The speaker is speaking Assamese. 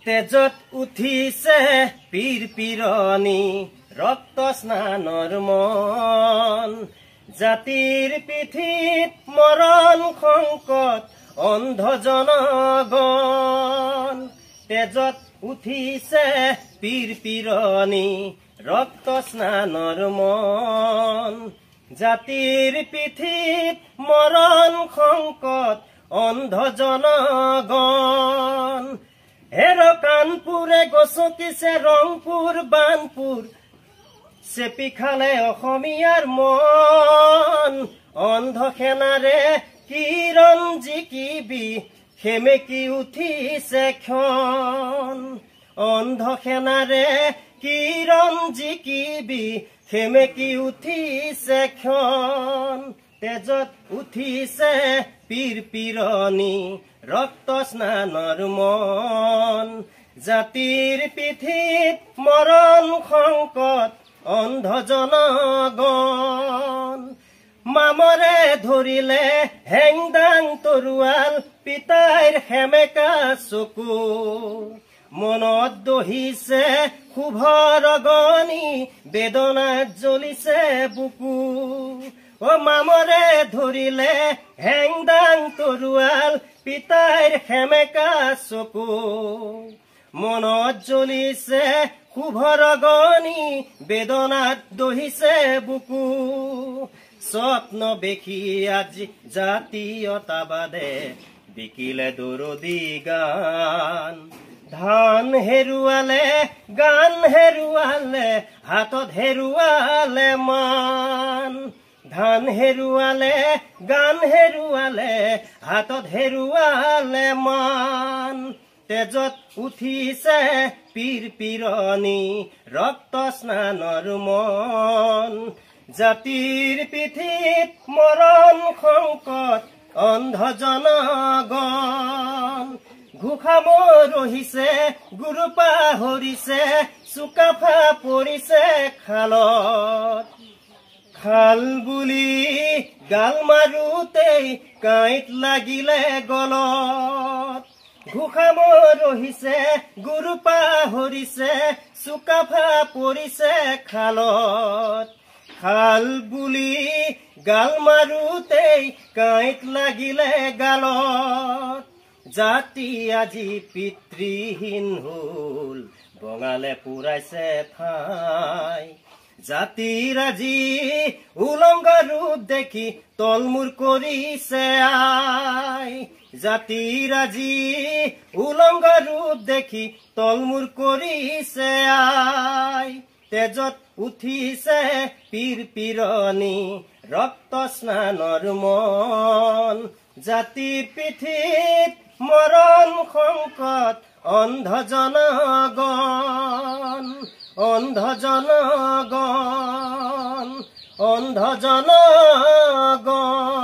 তেজত উঠিছে পীর পীরনি রক্ত স্নানর মন জাতির পিঠিত মরণ সংকট অন্ধ জনগণ তেজত উঠিছে পীর পীরনি রক্ত স্নানর মন জাতির পিঠিত মরণ সংকট অন্ধ জনগণ হের কানপুরে গছকিছে রংপুর বানপুর চেপি খালে অসমীয়াৰ মন অন্ধ সেনাৰে কিৰণ জিকিবি সেমেকি উঠিছে ক্ষণ অন্ধ সেনাৰে কিৰণ জিকিবি সেমেকি উঠিছে ক্ষণ তেজত উঠিছে পীর পীরনি রক্ত স্নানর মন জাতির পিঠিত মরণ সংকট অন্ধ জনগণ মামরে ধরিলে হেংদাং তরুয়াল পিতাইৰ হেমেকা চকু মনত দহিছে শুভৰ গনি বেদনাত জ্বলিছে বুকু ও মামৰে ধৰিলে হেংদাং তৰুয়াল পিতাইৰ হেমেকা চকু মনত জ্বলিছে শুভৰ গনি বেদনাত দহিছে বুকু স্বপ্ন দেখি আজি জাতীয়তাবাদে বিকিলে দৰদী গান ধান হেৰুৱালে গান হেৰুৱালে হাতত হেৰুৱালে মান ধান হেৰুৱালে গান হেৰুৱালে হাতত হেৰুৱালে মান তেজত উঠিছে পীৰ পীৰনি ৰক্ত স্নানৰ মন জাতিৰ পিঠিত মৰণ সংকট অন্ধ জনগণ ঘোষা মৰহিছে গুৰু পাহৰিছে চুকাফা পৰিছে খালত খাল বুলি গাল মাৰোতেই কাঁইট লাগিলে গলত ঘোষা মৰহিছে গুৰু পাহৰিছে চুকাফা পৰিছে খালত খাল বুলি গাল মাৰোতেই কাঁইট লাগিলে গালত জাতি আজি পিতৃহীন হল বঙালে পুৰাইছে ঠাই জাতিৰ আজি উলংগ ৰূপ দেখি তলমূৰ কৰিছে আই জাতিৰ আজি উলংগ ৰূপ দেখি তলমূৰ কৰিছে আই তেজত উঠিছে পীৰ পীৰনি ৰক্ত স্নানৰ মন জাতিৰ পিঠিত মৰণ সংকট অন্ধ জনগণ অন্ধ জনগণ অন্ধ জনগণ